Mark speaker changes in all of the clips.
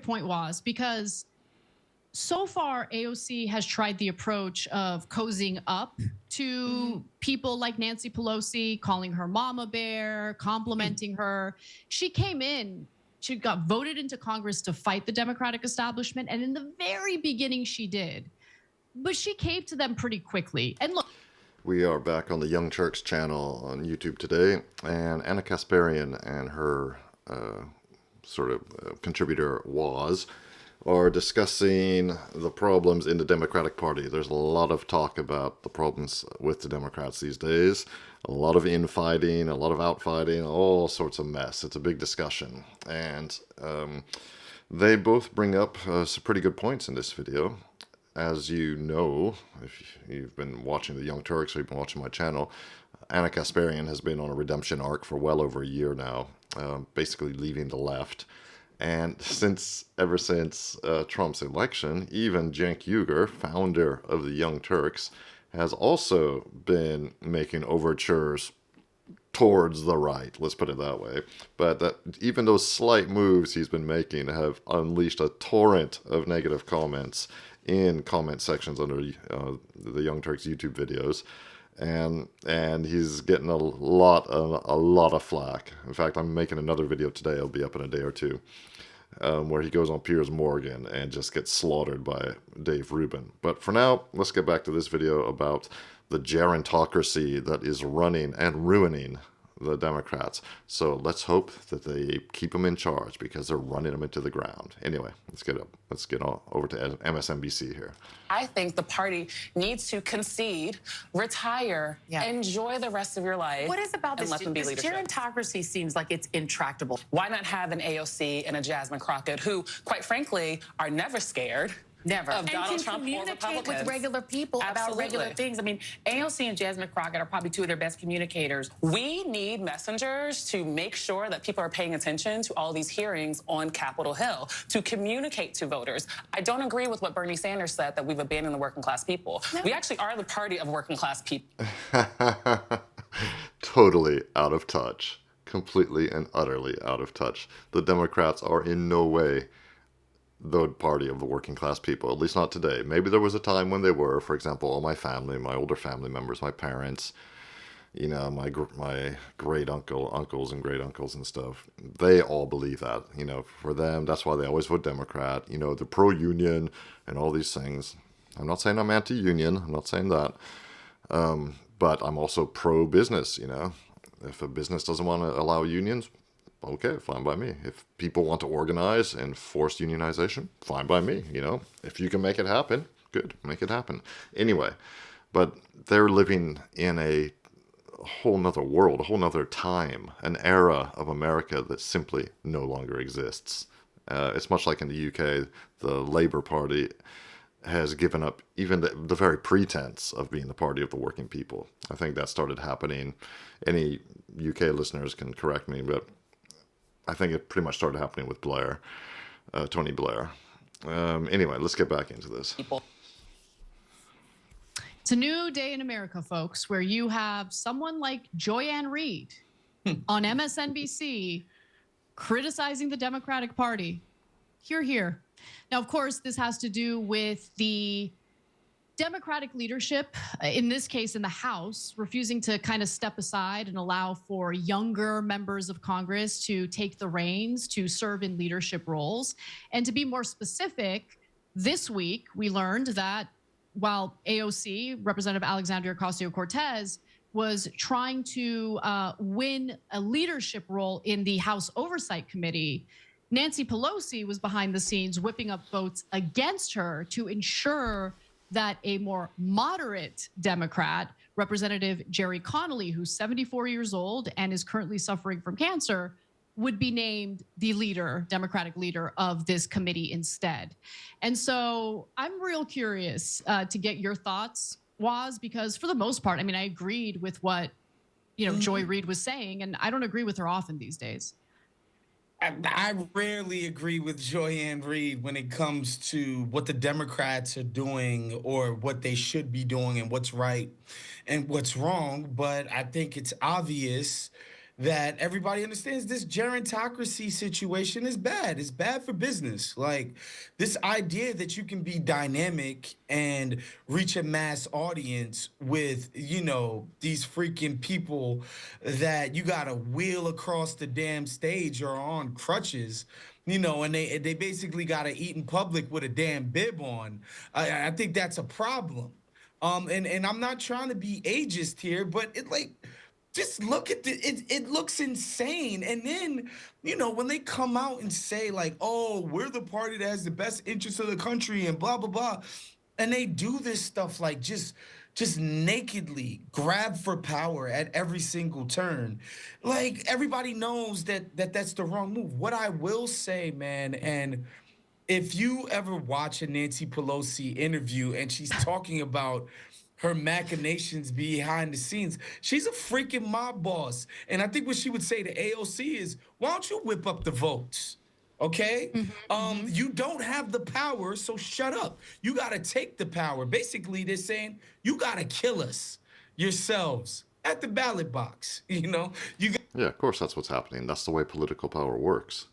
Speaker 1: great point, Waz, because so far AOC has tried the approach of cozying up to people like Nancy Pelosi, calling her mama bear, complimenting her. She came in, she got voted into Congress to fight the Democratic establishment, and in the very beginning she did. But she caved to them pretty quickly. And look,
Speaker 2: we are back on the Young Turks channel on YouTube today, and Anna Kasparian and her contributor Waz are discussing the problems in the Democratic Party. There's a lot of talk about the problems with the Democrats these days. A lot of infighting, a lot of outfighting, all sorts of mess. It's a big discussion. And they both bring up some pretty good points in this video. As you know, if you've been watching the Young Turks or you've been watching my channel, Anna Kasparian has been on a redemption arc for well over a year now, basically leaving the left. And ever since Trump's election, even Cenk Uygur, founder of the Young Turks, has also been making overtures towards the right, let's put it that way. But even those slight moves he's been making have unleashed a torrent of negative comments in comment sections under the Young Turks YouTube videos. And he's getting a lot of flack. In fact, I'm making another video today. It'll be up in a day or two, where he goes on Piers Morgan and just gets slaughtered by Dave Rubin. But for now, let's get back to this video about the gerontocracy that is running and ruining the Democrats. So let's hope that they keep them in charge, because they're running them into the ground. Anyway, let's get over to MSNBC here.
Speaker 3: I think the party needs to concede, retire, enjoy the rest of your life.
Speaker 4: What is about
Speaker 3: and
Speaker 4: this?
Speaker 3: let them be
Speaker 4: This
Speaker 3: leadership.
Speaker 4: gerontocracy seems like it's intractable.
Speaker 3: Why not have an AOC and a Jasmine Crockett, who, quite frankly, are never scared?
Speaker 4: Never.
Speaker 3: Of Donald Trump or
Speaker 4: communicate
Speaker 3: Republicans.
Speaker 4: with regular people about regular things. I mean, AOC and Jasmine Crockett are probably two of their best communicators.
Speaker 3: We need messengers to make sure that people are paying attention to all these hearings on Capitol Hill, to communicate to voters. I don't agree with what Bernie Sanders said, that we've abandoned the working class people. No. We actually are the party of working class people.
Speaker 2: Totally out of touch. Completely and utterly out of touch. The Democrats are in no way the party of the working class people, at least not today. Maybe there was a time when they were. For example, all my family, my older family members, my parents, you know, my great uncles and great uncles and stuff, they all believe that. You know, for them, that's why they always vote Democrat. You know, they're pro-union and all these things. I'm not saying I'm anti-union. I'm not saying that. But I'm also pro-business, you know. If a business doesn't want to allow unions, okay, fine by me. If people want to organize and force unionization, fine by me, you know. If you can make it happen, good, make it happen. Anyway, but they're living in a whole nother world, a whole nother time, an era of America that simply no longer exists. It's much like in the UK, the Labour Party has given up even the very pretense of being the party of the working people. I think that started happening. Any UK listeners can correct me, but I think it pretty much started happening with Blair, Tony Blair. Anyway, let's get back into this.
Speaker 1: it's a new day in America, folks, where you have someone like Joy-Ann Reid on MSNBC criticizing the Democratic Party. Hear, hear. Now, of course, this has to do with the Democratic leadership, in this case in the House, refusing to kind of step aside and allow for younger members of Congress to take the reins, to serve in leadership roles. And to be more specific, this week we learned that while AOC, Representative Alexandria Ocasio-Cortez, was trying to win a leadership role in the House Oversight Committee, Nancy Pelosi was behind the scenes whipping up votes against her to ensure that a more moderate Democrat, Representative Jerry Connolly, who's 74 years old and is currently suffering from cancer, would be named the leader, Democratic leader of this committee instead. And so I'm real curious to get your thoughts, Waz, because for the most part, I mean, I agreed with what, Joy Reid was saying, and I don't agree with her often these days.
Speaker 5: I rarely agree with Joy-Ann Reid when it comes to what the Democrats are doing or what they should be doing and what's right and what's wrong. But I think it's obvious that everybody understands this gerontocracy situation is bad. It's bad for business. Like, this idea that you can be dynamic and reach a mass audience with, you know, these freaking people that you got to wheel across the damn stage or on crutches, you know, and they basically got to eat in public with a damn bib on. I think that's a problem. And I'm not trying to be ageist here, but it, like, just look at it looks insane. And then, you know, when they come out and say like, oh, we're the party that has the best interest of the country and blah blah blah, and they do this stuff like just nakedly grab for power at every single turn, like everybody knows that's the wrong move. What I will say, man, and if you ever watch a Nancy Pelosi interview and she's talking about her machinations behind the scenes, she's a freaking mob boss. And I think what she would say to AOC is, why don't you whip up the votes? Okay? You don't have the power, so shut up. You got to take the power. Basically, they're saying, you got to kill us yourselves at the ballot box. You know?
Speaker 2: Yeah, of course that's what's happening. That's the way political power works.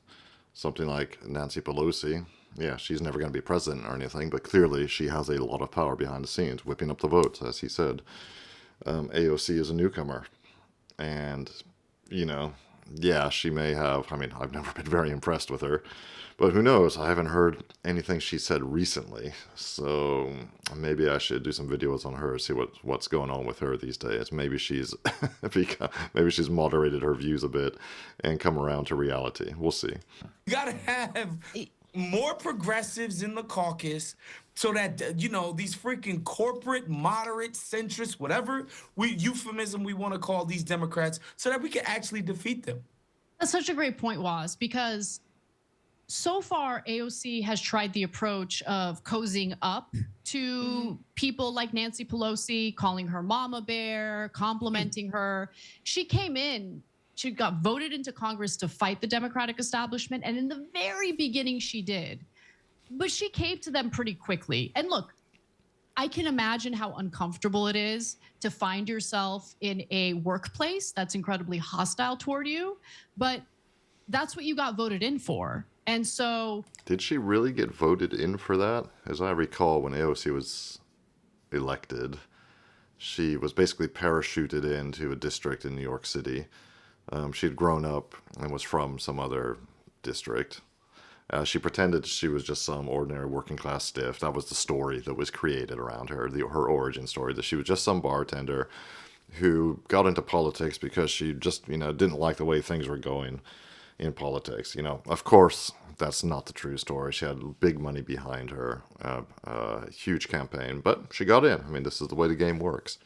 Speaker 2: Something like Nancy Pelosi, yeah, she's never going to be president or anything, but clearly she has a lot of power behind the scenes, whipping up the votes, as he said. AOC is a newcomer. And, you know, yeah, she may have, I mean, I've never been very impressed with her, but who knows? I haven't heard anything she said recently, so maybe I should do some videos on her, see what's going on with her these days. Maybe she's maybe she's moderated her views a bit and come around to reality. We'll see.
Speaker 5: You gotta have more progressives in the caucus so that, you know, these freaking corporate, moderate, centrist, whatever euphemism we want to call these Democrats, so that we can actually defeat them.
Speaker 1: That's such a great point, Waz, because so far AOC has tried the approach of cozying up to people like Nancy Pelosi, calling her mama bear, complimenting her. She came in, she got voted into Congress to fight the Democratic establishment. And in the very beginning, she did. But she caved to them pretty quickly. And look, I can imagine how uncomfortable it is to find yourself in a workplace that's incredibly hostile toward you. But that's what you got voted in for. And so...
Speaker 2: Did she really get voted in for that? As I recall, when AOC was elected, she was basically parachuted into a district in New York City. She had grown up and was from some other district. She pretended she was just some ordinary working class stiff. That was the story that was created around her, her origin story, that she was just some bartender who got into politics because she just, you know, didn't like the way things were going in politics. You know, of course, that's not the true story. She had big money behind her, a huge campaign, but she got in. I mean, this is the way the game works.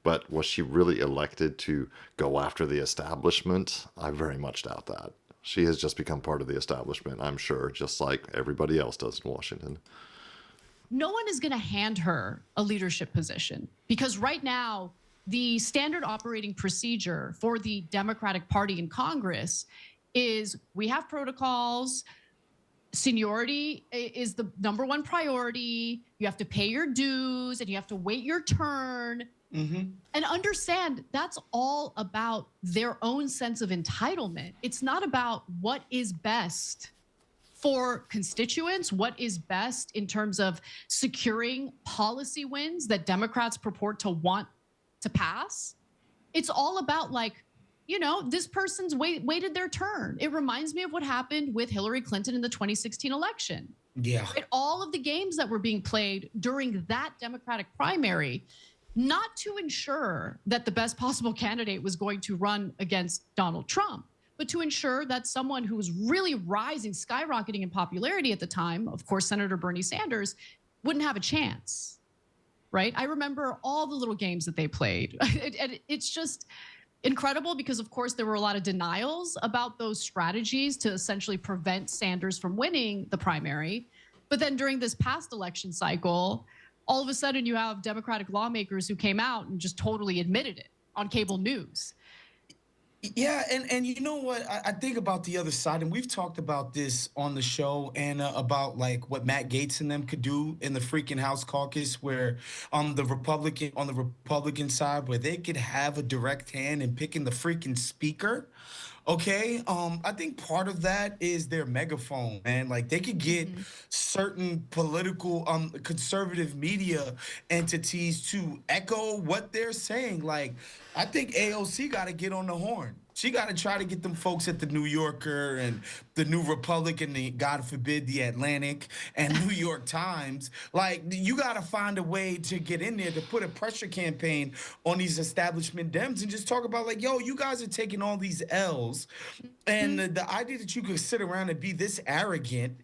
Speaker 2: But was she really elected to go after the establishment? I very much doubt that. She has just become part of the establishment, I'm sure, just like everybody else does in Washington.
Speaker 1: No one is going to hand her a leadership position because right now, the standard operating procedure for the Democratic Party in Congress is we have protocols. Seniority is the number one priority. You have to pay your dues and you have to wait your turn. And understand that's all about their own sense of entitlement. It's not about what is best for constituents, what is best in terms of securing policy wins that Democrats purport to want to pass. It's all about, like, you know, this person's waited their turn. It reminds me of what happened with Hillary Clinton in the 2016 election.
Speaker 5: Yeah.
Speaker 1: Right? All of the games that were being played during that Democratic primary, not to ensure that the best possible candidate was going to run against Donald Trump, but to ensure that someone who was really rising, skyrocketing in popularity at the time, of course, Senator Bernie Sanders, wouldn't have a chance, right? I remember all the little games that they played. It's just incredible because, of course, there were a lot of denials about those strategies to essentially prevent Sanders from winning the primary. But then during this past election cycle, all of a sudden you have Democratic lawmakers who came out and just totally admitted it on cable news.
Speaker 5: Yeah, and you know what? I think about the other side, and we've talked about this on the show, and about like what Matt Gaetz and them could do in the freaking House caucus, where on the Republican side, where they could have a direct hand in picking the freaking speaker. Okay, I think part of that is their megaphone, man. Like they could get certain political, conservative media entities to echo what they're saying. Like, I think AOC got to get on the horn. She got to try to get them folks at the New Yorker and the New Republic and the, God forbid, the Atlantic and New York Times. Like, you got to find a way to get in there to put a pressure campaign on these establishment Dems and just talk about, like, yo, you guys are taking all these L's. And the idea that you could sit around and be this arrogant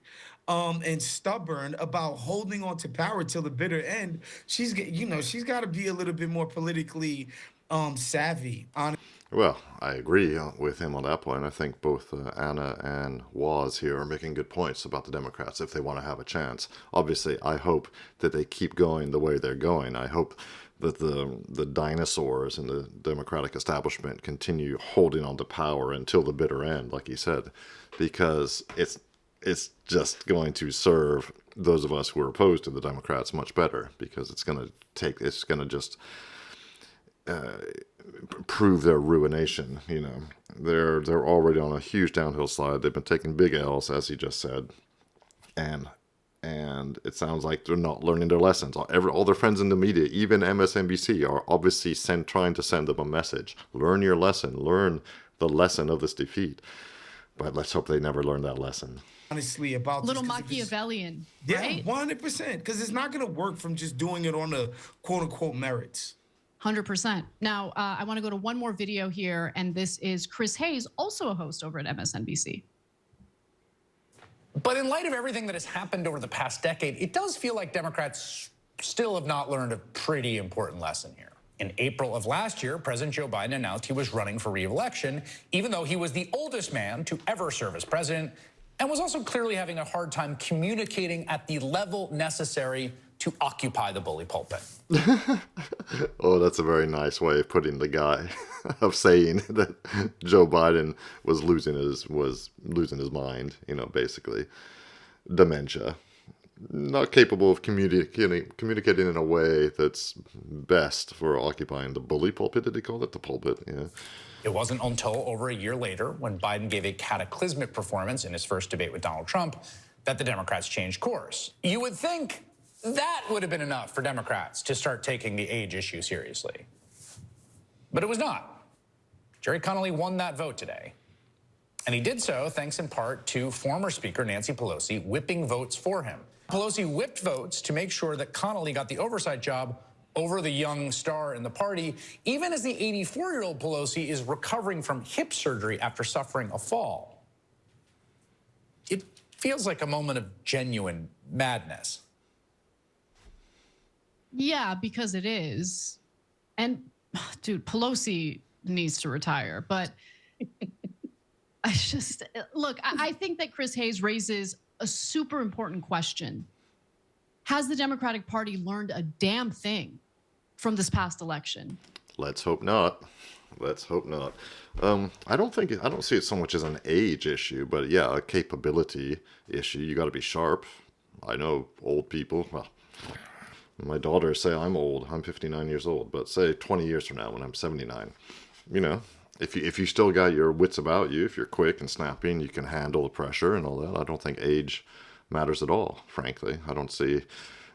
Speaker 5: and stubborn about holding on to power till the bitter end, she's got to be a little bit more politically savvy.
Speaker 2: Well, I agree with him on that point. I think both Anna and Waz here are making good points about the Democrats if they want to have a chance. Obviously, I hope that they keep going the way they're going. I hope that the dinosaurs in the Democratic establishment continue holding on to power until the bitter end, like he said, because it's just going to serve those of us who are opposed to the Democrats much better, because it's going to just prove their ruination. You know, they're already on a huge downhill slide. They've been taking big L's, as he just said, and it sounds like they're not learning their lessons. All their friends in the media, even MSNBC, are obviously trying to send them a message: learn your lesson, learn the lesson of this defeat. But let's hope they never learn that lesson.
Speaker 5: Honestly, about
Speaker 1: little Machiavellian,
Speaker 5: yeah,
Speaker 1: right?
Speaker 5: 100%, because it's not going to work from just doing it on the quote unquote merits.
Speaker 1: 100%. Now, I want to go to one more video here, and this is Chris Hayes, also a host over at MSNBC.
Speaker 6: But in light of everything that has happened over the past decade, it does feel like Democrats still have not learned a pretty important lesson here. In April of last year, President Joe Biden announced he was running for re-election, even though he was the oldest man to ever serve as president, and was also clearly having a hard time communicating at the level necessary to occupy the bully pulpit.
Speaker 2: Oh, that's a very nice way of putting the guy, of saying that Joe Biden was losing his mind, basically. Dementia. Not capable of communicating in a way that's best for occupying the bully pulpit. Did he call it the pulpit? Yeah.
Speaker 6: It wasn't until over a year later, when Biden gave a cataclysmic performance in his first debate with Donald Trump, that the Democrats changed course. You would think that would have been enough for Democrats to start taking the age issue seriously. But it was not. Jerry Connolly won that vote today. And he did so thanks in part to former Speaker Nancy Pelosi whipping votes for him. Pelosi whipped votes to make sure that Connolly got the oversight job over the young star in the party, even as the 84-year-old Pelosi is recovering from hip surgery after suffering a fall. It feels like a moment of genuine madness.
Speaker 1: Yeah, because it is. And, dude, Pelosi needs to retire. But I just, look, I think that Chris Hayes raises a super important question. Has the Democratic Party learned a damn thing from this past election?
Speaker 2: Let's hope not. Let's hope not. I don't see it so much as an age issue, but yeah, a capability issue. You got to be sharp. I know old people. Well, my daughters say I'm old. I'm 59 years old, but say 20 years from now when I'm 79, if you still got your wits about you, if you're quick and snappy and you can handle the pressure and all that, I don't think age matters at all, frankly. I don't see.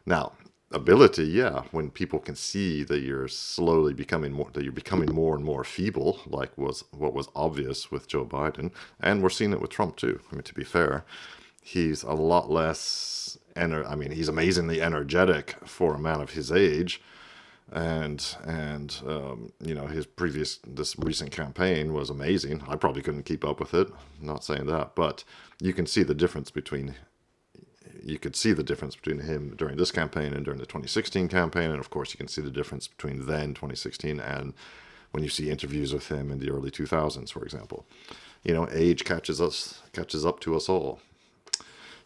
Speaker 2: Now, ability, yeah, when people can see that you're slowly becoming more and more feeble, like what was obvious with Joe Biden, and we're seeing it with Trump too. I mean, to be fair, he's a lot less, he's amazingly energetic for a man of his age. And this recent campaign was amazing. I probably couldn't keep up with it. I'm not saying that, but you could see the difference between him during this campaign and during the 2016 campaign, and of course you can see the difference between then 2016 and when you see interviews with him in the early 2000s, for example. Age catches up to us all.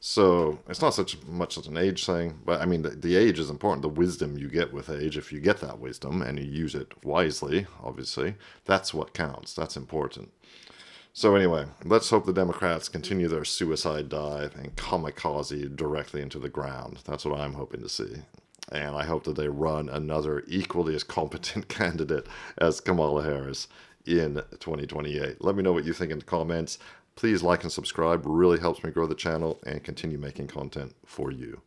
Speaker 2: So it's not much as an age thing, but I mean, the age is important. The wisdom you get with age, if you get that wisdom and you use it wisely, obviously, that's what counts. That's important. So anyway, let's hope the Democrats continue their suicide dive and kamikaze directly into the ground. That's what I'm hoping to see. And I hope that they run another equally as competent candidate as Kamala Harris in 2028. Let me know what you think in the comments. Please like and subscribe. Really helps me grow the channel and continue making content for you.